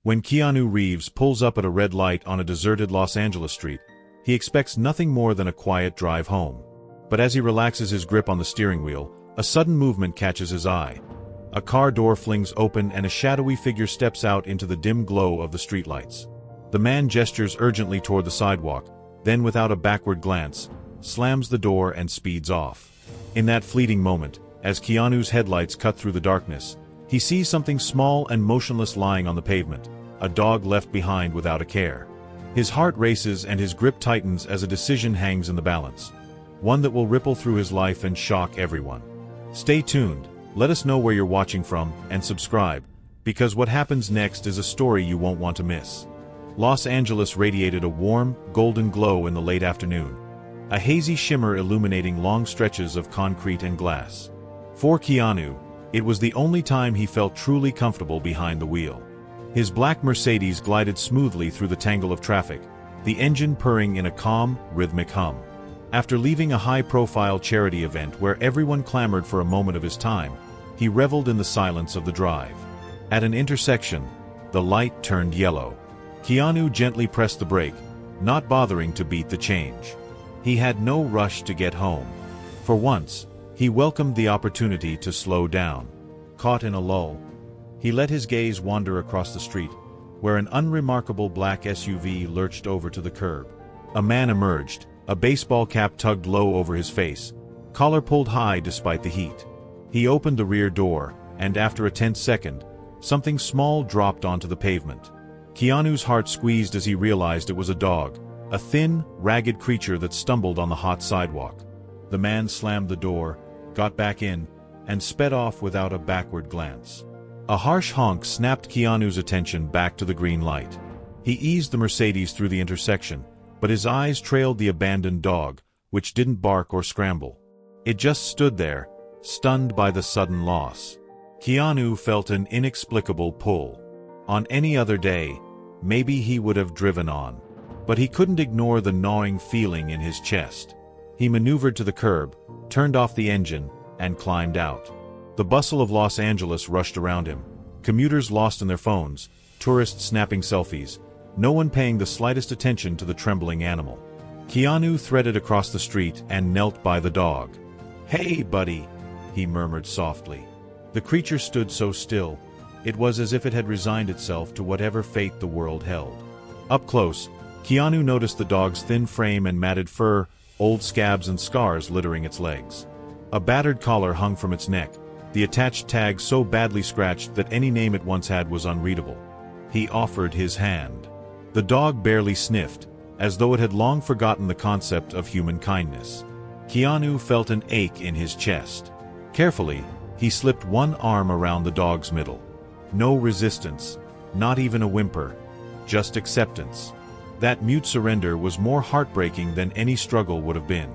When Keanu Reeves pulls up at a red light on a deserted Los Angeles street, he expects nothing more than a quiet drive home. But as he relaxes his grip on the steering wheel, a sudden movement catches his eye. A car door flings open and a shadowy figure steps out into the dim glow of the streetlights. The man gestures urgently toward the sidewalk, then without a backward glance, slams the door and speeds off. In that fleeting moment, as Keanu's headlights cut through the darkness, he sees something small and motionless lying on the pavement, a dog left behind without a care. His heart races and his grip tightens as a decision hangs in the balance. One that will ripple through his life and shock everyone. Stay tuned, let us know where you're watching from, and subscribe, because what happens next is a story you won't want to miss. Los Angeles radiated a warm, golden glow in the late afternoon, a hazy shimmer illuminating long stretches of concrete and glass. For Keanu, it was the only time he felt truly comfortable behind the wheel. His black Mercedes glided smoothly through the tangle of traffic, the engine purring in a calm, rhythmic hum. After leaving a high-profile charity event where everyone clamored for a moment of his time, he reveled in the silence of the drive. At an intersection, the light turned yellow. Keanu gently pressed the brake, not bothering to beat the change. He had no rush to get home. For once, he welcomed the opportunity to slow down. Caught in a lull, he let his gaze wander across the street, where an unremarkable black SUV lurched over to the curb. A man emerged, a baseball cap tugged low over his face, collar pulled high despite the heat. He opened the rear door, and after a tense second, something small dropped onto the pavement. Keanu's heart squeezed as he realized it was a dog, a thin, ragged creature that stumbled on the hot sidewalk. The man slammed the door, got back in, and sped off without a backward glance. A harsh honk snapped Keanu's attention back to the green light. He eased the Mercedes through the intersection, but his eyes trailed the abandoned dog, which didn't bark or scramble. It just stood there, stunned by the sudden loss. Keanu felt an inexplicable pull. On any other day, maybe he would have driven on. But he couldn't ignore the gnawing feeling in his chest. He maneuvered to the curb, turned off the engine, and climbed out. The bustle of Los Angeles rushed around him. Commuters lost in their phones, tourists snapping selfies, no one paying the slightest attention to the trembling animal. Keanu threaded across the street and knelt by the dog. "Hey, buddy," he murmured softly. The creature stood so still, it was as if it had resigned itself to whatever fate the world held. Up close, Keanu noticed the dog's thin frame and matted fur, old scabs and scars littering its legs. A battered collar hung from its neck, the attached tag so badly scratched that any name it once had was unreadable. He offered his hand. The dog barely sniffed, as though it had long forgotten the concept of human kindness. Keanu felt an ache in his chest. Carefully, he slipped one arm around the dog's middle. No resistance, not even a whimper, just acceptance. That mute surrender was more heartbreaking than any struggle would have been.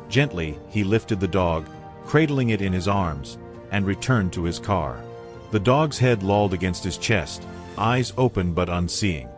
Gently, he lifted the dog, cradling it in his arms, and returned to his car. The dog's head lolled against his chest, eyes open but unseeing.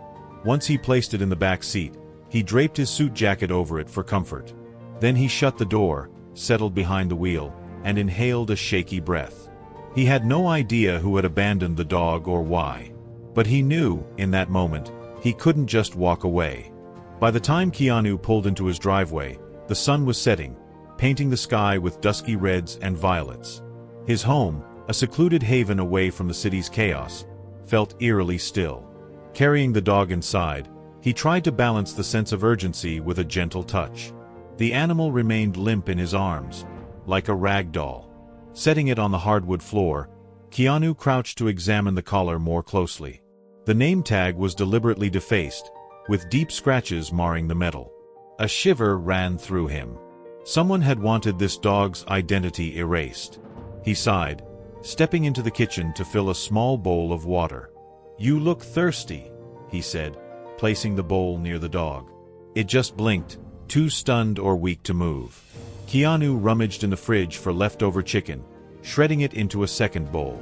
Once he placed it in the back seat, he draped his suit jacket over it for comfort. Then he shut the door, settled behind the wheel, and inhaled a shaky breath. He had no idea who had abandoned the dog or why. But he knew, in that moment, he couldn't just walk away. By the time Keanu pulled into his driveway, the sun was setting, painting the sky with dusky reds and violets. His home, a secluded haven away from the city's chaos, felt eerily still. Carrying the dog inside, he tried to balance the sense of urgency with a gentle touch. The animal remained limp in his arms, like a rag doll. Setting it on the hardwood floor, Keanu crouched to examine the collar more closely. The name tag was deliberately defaced, with deep scratches marring the metal. A shiver ran through him. Someone had wanted this dog's identity erased. He sighed, stepping into the kitchen to fill a small bowl of water. "You look thirsty," he said, placing the bowl near the dog. It just blinked, too stunned or weak to move. Keanu rummaged in the fridge for leftover chicken, shredding it into a second bowl.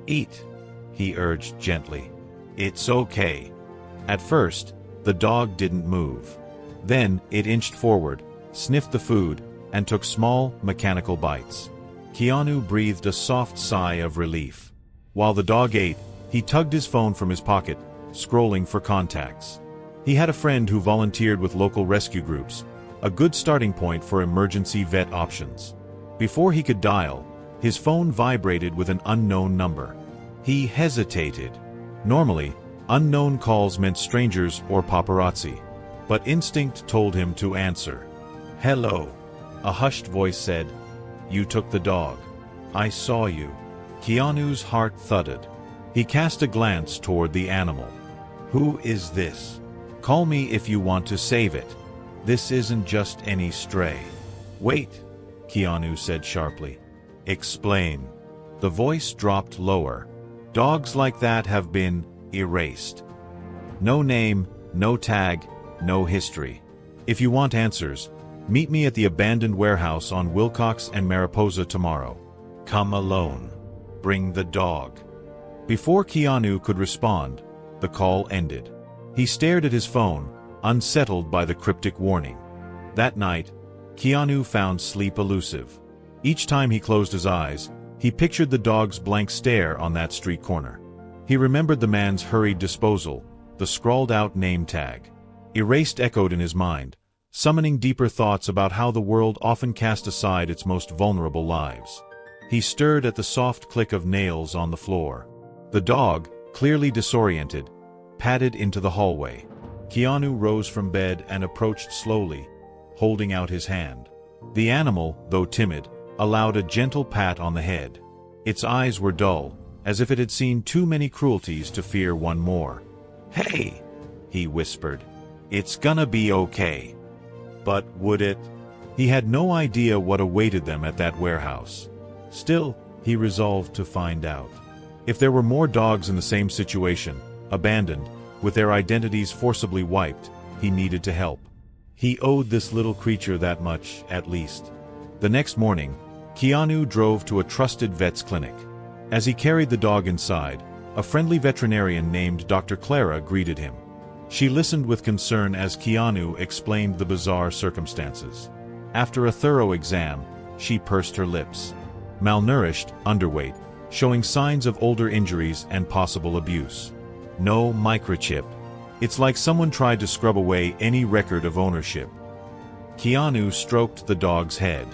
"Eat," he urged gently. "It's okay." At first, the dog didn't move. Then, it inched forward, sniffed the food, and took small, mechanical bites. Keanu breathed a soft sigh of relief. While the dog ate, he tugged his phone from his pocket, scrolling for contacts. He had a friend who volunteered with local rescue groups, a good starting point for emergency vet options. Before he could dial, his phone vibrated with an unknown number. He hesitated. Normally, unknown calls meant strangers or paparazzi, but instinct told him to answer. "Hello," a hushed voice said. "You took the dog. I saw you." Keanu's heart thudded. He cast a glance toward the animal. "Who is this? Call me if you want to save it. This isn't just any stray." "Wait," Keanu said sharply. "Explain." The voice dropped lower. "Dogs like that have been erased. No name, no tag, no history. If you want answers, meet me at the abandoned warehouse on Wilcox and Mariposa tomorrow. Come alone. Bring the dog." Before Keanu could respond, the call ended. He stared at his phone, unsettled by the cryptic warning. That night, Keanu found sleep elusive. Each time he closed his eyes, he pictured the dog's blank stare on that street corner. He remembered the man's hurried disposal, the scrawled-out name tag. Erased echoed in his mind, summoning deeper thoughts about how the world often cast aside its most vulnerable lives. He stirred at the soft click of nails on the floor. The dog, clearly disoriented, padded into the hallway. Keanu rose from bed and approached slowly, holding out his hand. The animal, though timid, allowed a gentle pat on the head. Its eyes were dull, as if it had seen too many cruelties to fear one more. "Hey," he whispered. "It's gonna be okay." But would it? He had no idea what awaited them at that warehouse. Still, he resolved to find out. If there were more dogs in the same situation, abandoned, with their identities forcibly wiped, he needed to help. He owed this little creature that much, at least. The next morning, Keanu drove to a trusted vet's clinic. As he carried the dog inside, a friendly veterinarian named Dr. Clara greeted him. She listened with concern as Keanu explained the bizarre circumstances. After a thorough exam, she pursed her lips. Malnourished, underweight, showing signs of older injuries and possible abuse. No microchip. It's like someone tried to scrub away any record of ownership. Keanu stroked the dog's head.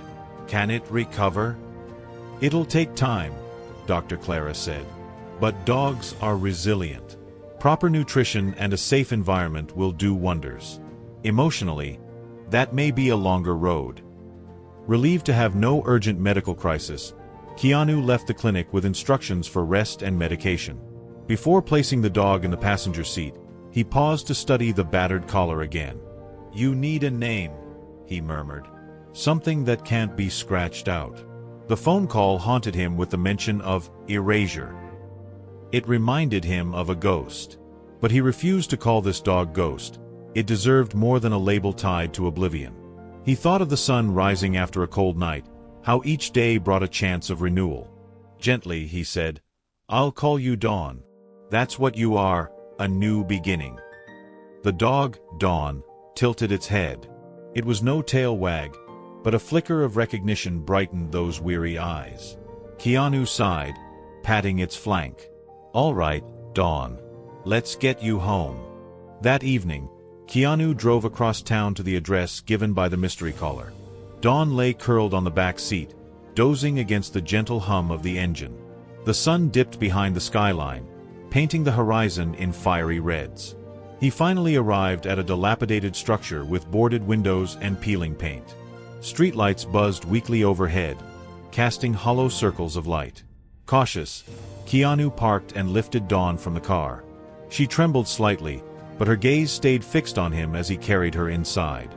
"Can it recover?" "It'll take time," Dr. Clara said. "But dogs are resilient. Proper nutrition and a safe environment will do wonders. Emotionally, that may be a longer road." Relieved to have no urgent medical crisis, Keanu left the clinic with instructions for rest and medication. Before placing the dog in the passenger seat, he paused to study the battered collar again. "You need a name," he murmured. "Something that can't be scratched out." The phone call haunted him with the mention of erasure. It reminded him of a ghost. But he refused to call this dog Ghost. It deserved more than a label tied to oblivion. He thought of the sun rising after a cold night, how each day brought a chance of renewal. Gently, he said, "I'll call you Dawn. That's what you are, a new beginning." The dog, Dawn, tilted its head. It was no tail wag, but a flicker of recognition brightened those weary eyes. Keanu sighed, patting its flank. "All right, Dawn. Let's get you home." That evening, Keanu drove across town to the address given by the mystery caller. Dawn lay curled on the back seat, dozing against the gentle hum of the engine. The sun dipped behind the skyline, painting the horizon in fiery reds. He finally arrived at a dilapidated structure with boarded windows and peeling paint. Streetlights buzzed weakly overhead, casting hollow circles of light. Cautious, Keanu parked and lifted Dawn from the car. She trembled slightly, but her gaze stayed fixed on him as he carried her inside.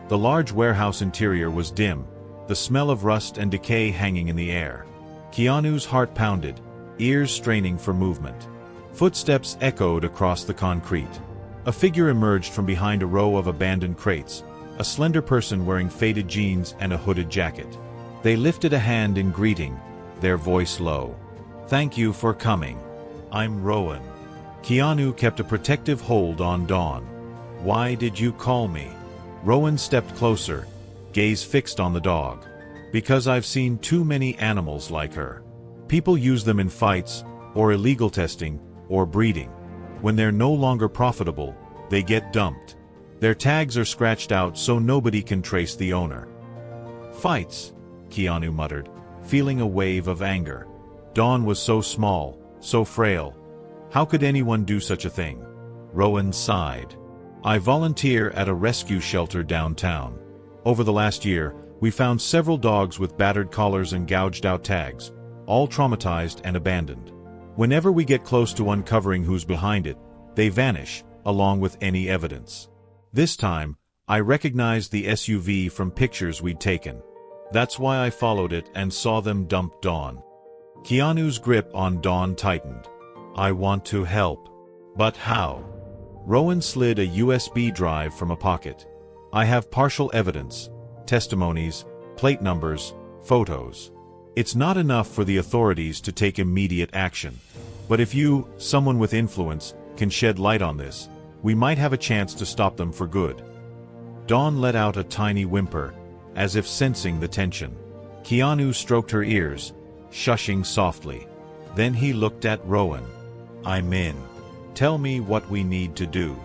The large warehouse interior was dim, the smell of rust and decay hanging in the air. Keanu's heart pounded, ears straining for movement. Footsteps echoed across the concrete. A figure emerged from behind a row of abandoned crates, a slender person wearing faded jeans and a hooded jacket. They lifted a hand in greeting, their voice low. "Thank you for coming. I'm Rowan." Keanu kept a protective hold on Dawn. "Why did you call me?" Rowan stepped closer, gaze fixed on the dog. "Because I've seen too many animals like her. People use them in fights, or illegal testing, or breeding. When they're no longer profitable, they get dumped. Their tags are scratched out so nobody can trace the owner. Fights, Keanu muttered, feeling a wave of anger. Dawn was so small, so frail. How could anyone do such a thing? Rowan sighed. I volunteer at a rescue shelter downtown. Over the last year, we found several dogs with battered collars and gouged out tags, all traumatized and abandoned. Whenever we get close to uncovering who's behind it, they vanish, along with any evidence. This time, I recognized the SUV from pictures we'd taken. That's why I followed it and saw them dump Dawn. Keanu's grip on Dawn tightened. I want to help. But how? Rowan slid a USB drive from a pocket. I have partial evidence, testimonies, plate numbers, photos. It's not enough for the authorities to take immediate action. But if you, someone with influence, can shed light on this, we might have a chance to stop them for good. Dawn let out a tiny whimper, as if sensing the tension. Keanu stroked her ears, shushing softly. Then he looked at Rowan. I'm in. Tell me what we need to do.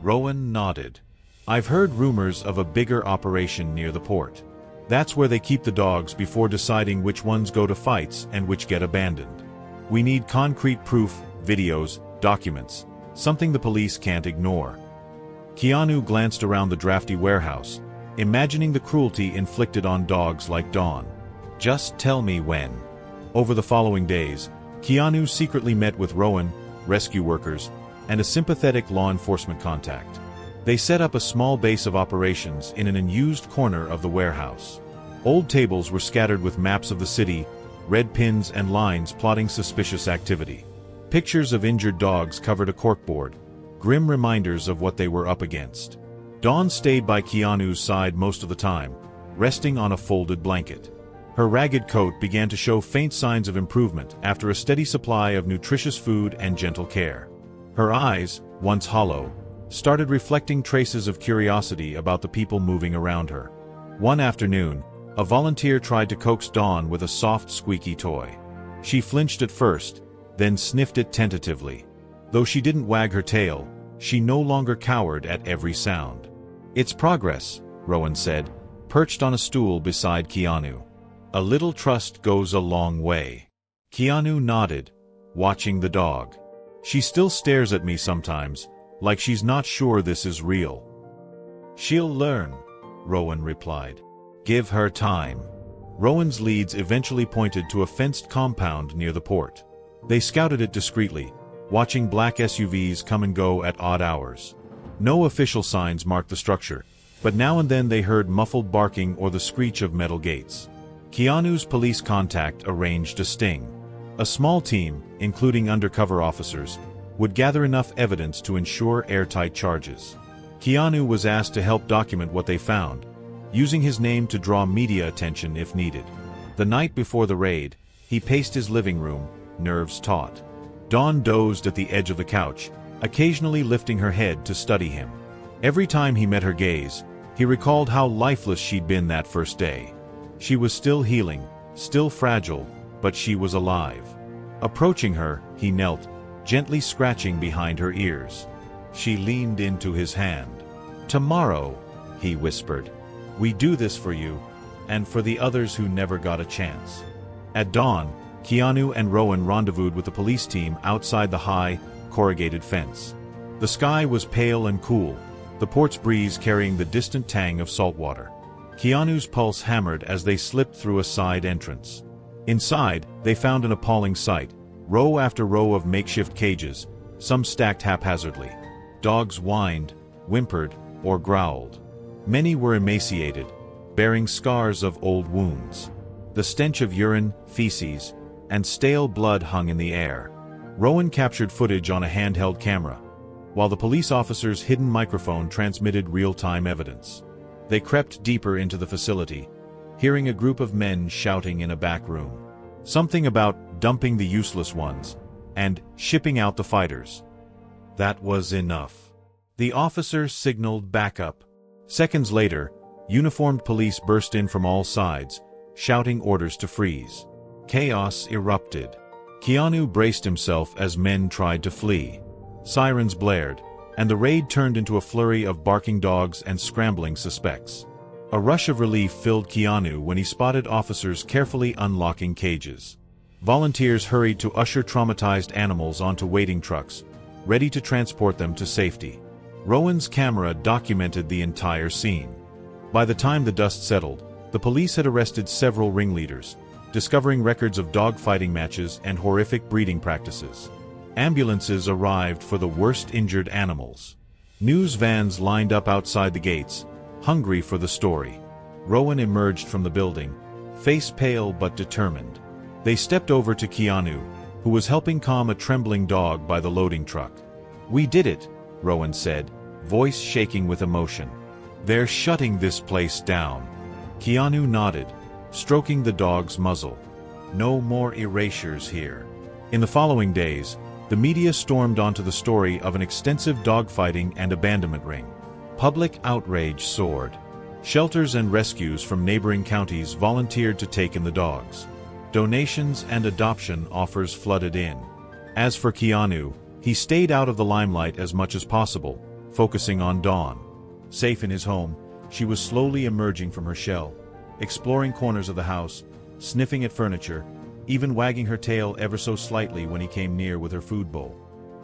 Rowan nodded. I've heard rumors of a bigger operation near the port. That's where they keep the dogs before deciding which ones go to fights and which get abandoned. We need concrete proof, videos, documents, something the police can't ignore. Keanu glanced around the drafty warehouse, imagining the cruelty inflicted on dogs like Dawn. Just tell me when. Over the following days, Keanu secretly met with Rowan, rescue workers, and a sympathetic law enforcement contact. They set up a small base of operations in an unused corner of the warehouse. Old tables were scattered with maps of the city, red pins and lines plotting suspicious activity. Pictures of injured dogs covered a corkboard, grim reminders of what they were up against. Dawn stayed by Keanu's side most of the time, resting on a folded blanket. Her ragged coat began to show faint signs of improvement after a steady supply of nutritious food and gentle care. Her eyes, once hollow, started reflecting traces of curiosity about the people moving around her. One afternoon, a volunteer tried to coax Dawn with a soft, squeaky toy. She flinched at first, then sniffed it tentatively. Though she didn't wag her tail, she no longer cowered at every sound. It's progress, Rowan said, perched on a stool beside Keanu. A little trust goes a long way. Keanu nodded, watching the dog. She still stares at me sometimes, like she's not sure this is real. She'll learn, Rowan replied. Give her time. Rowan's leads eventually pointed to a fenced compound near the port. They scouted it discreetly, watching black SUVs come and go at odd hours. No official signs marked the structure, but now and then they heard muffled barking or the screech of metal gates. Keanu's police contact arranged a sting. A small team, including undercover officers, would gather enough evidence to ensure airtight charges. Keanu was asked to help document what they found, using his name to draw media attention if needed. The night before the raid, he paced his living room, nerves taut. Dawn dozed at the edge of the couch, occasionally lifting her head to study him. Every time he met her gaze, he recalled how lifeless she'd been that first day. She was still healing, still fragile, but she was alive. Approaching her, he knelt, gently scratching behind her ears. She leaned into his hand. Tomorrow, he whispered, we do this for you, and for the others who never got a chance. At dawn, Keanu and Rowan rendezvoused with the police team outside the high, corrugated fence. The sky was pale and cool, the port's breeze carrying the distant tang of salt water. Keanu's pulse hammered as they slipped through a side entrance. Inside, they found an appalling sight, row after row of makeshift cages, some stacked haphazardly. Dogs whined, whimpered, or growled. Many were emaciated, bearing scars of old wounds. The stench of urine, feces, and stale blood hung in the air. Rowan captured footage on a handheld camera, while the police officer's hidden microphone transmitted real-time evidence. They crept deeper into the facility, hearing a group of men shouting in a back room. Something about dumping the useless ones and shipping out the fighters. That was enough. The officer signaled backup. Seconds later, uniformed police burst in from all sides, shouting orders to freeze. Chaos erupted. Keanu braced himself as men tried to flee. Sirens blared, and the raid turned into a flurry of barking dogs and scrambling suspects. A rush of relief filled Keanu when he spotted officers carefully unlocking cages. Volunteers hurried to usher traumatized animals onto waiting trucks, ready to transport them to safety. Rowan's camera documented the entire scene. By the time the dust settled, the police had arrested several ringleaders, discovering records of dogfighting matches and horrific breeding practices. Ambulances arrived for the worst injured animals. News vans lined up outside the gates, hungry for the story. Rowan emerged from the building, face pale but determined. They stepped over to Keanu, who was helping calm a trembling dog by the loading truck. "We did it," Rowan said, voice shaking with emotion. "They're shutting this place down." Keanu nodded, stroking the dog's muzzle. "No more erasures here." In the following days, the media stormed onto the story of an extensive dogfighting and abandonment ring. Public outrage soared. Shelters and rescues from neighboring counties volunteered to take in the dogs. Donations and adoption offers flooded in. As for Keanu, he stayed out of the limelight as much as possible, focusing on Dawn. Safe in his home, she was slowly emerging from her shell, exploring corners of the house, sniffing at furniture, even wagging her tail ever so slightly when he came near with her food bowl.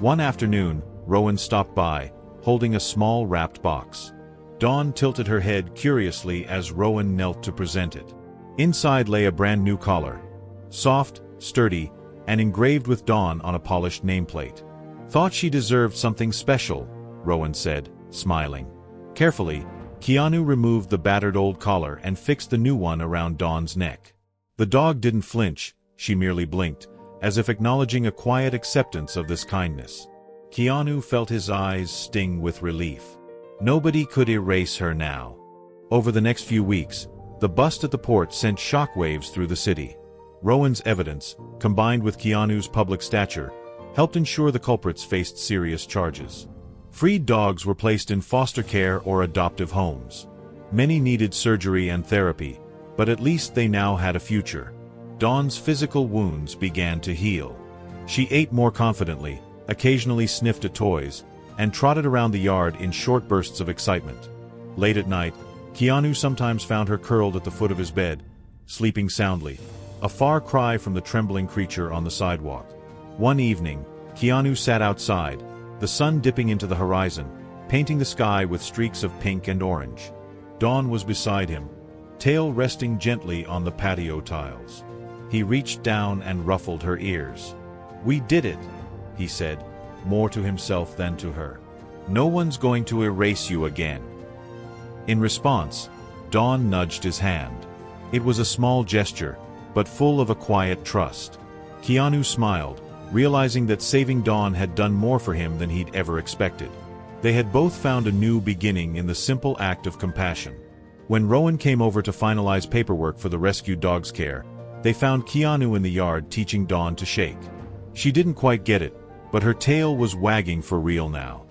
One afternoon, Rowan stopped by, holding a small wrapped box. Dawn tilted her head curiously as Rowan knelt to present it. Inside lay a brand new collar. Soft, sturdy, and engraved with Dawn on a polished nameplate. "Thought she deserved something special," Rowan said, smiling. Carefully, Keanu removed the battered old collar and fixed the new one around Dawn's neck. The dog didn't flinch, she merely blinked, as if acknowledging a quiet acceptance of this kindness. Keanu felt his eyes sting with relief. Nobody could erase her now. Over the next few weeks, the bust at the port sent shockwaves through the city. Rowan's evidence, combined with Keanu's public stature, helped ensure the culprits faced serious charges. Freed dogs were placed in foster care or adoptive homes. Many needed surgery and therapy, but at least they now had a future. Dawn's physical wounds began to heal. She ate more confidently, occasionally sniffed at toys, and trotted around the yard in short bursts of excitement. Late at night, Keanu sometimes found her curled at the foot of his bed, sleeping soundly, a far cry from the trembling creature on the sidewalk. One evening, Keanu sat outside, the sun dipping into the horizon, painting the sky with streaks of pink and orange. Dawn was beside him, tail resting gently on the patio tiles. He reached down and ruffled her ears. "We did it," he said, more to himself than to her. "No one's going to erase you again." In response, Dawn nudged his hand. It was a small gesture, but full of a quiet trust. Keanu smiled, realizing that saving Dawn had done more for him than he'd ever expected. They had both found a new beginning in the simple act of compassion. When Rowan came over to finalize paperwork for the rescued dog's care, they found Keanu in the yard teaching Dawn to shake. She didn't quite get it, but her tail was wagging for real now.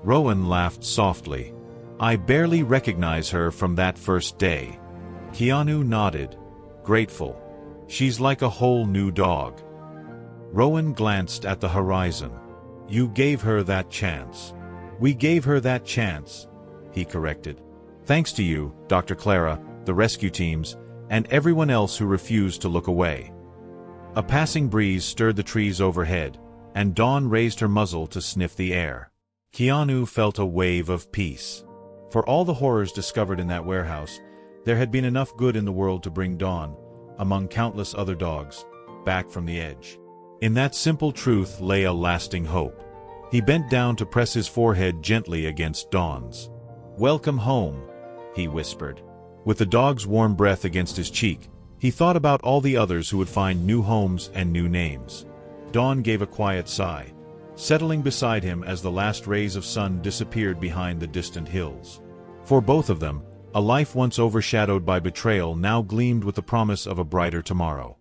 Rowan laughed softly. "I barely recognize her from that first day." Keanu nodded, grateful. "She's like a whole new dog." Rowan glanced at the horizon. "You gave her that chance." "We gave her that chance," he corrected. "Thanks to you, Dr. Clara, the rescue teams, and everyone else who refused to look away." A passing breeze stirred the trees overhead, and Dawn raised her muzzle to sniff the air. Keanu felt a wave of peace. For all the horrors discovered in that warehouse, there had been enough good in the world to bring Dawn, among countless other dogs, back from the edge. In that simple truth lay a lasting hope. He bent down to press his forehead gently against Dawn's. "Welcome home," he whispered. With the dog's warm breath against his cheek, he thought about all the others who would find new homes and new names. Dawn gave a quiet sigh, settling beside him as the last rays of sun disappeared behind the distant hills. For both of them, a life once overshadowed by betrayal now gleamed with the promise of a brighter tomorrow.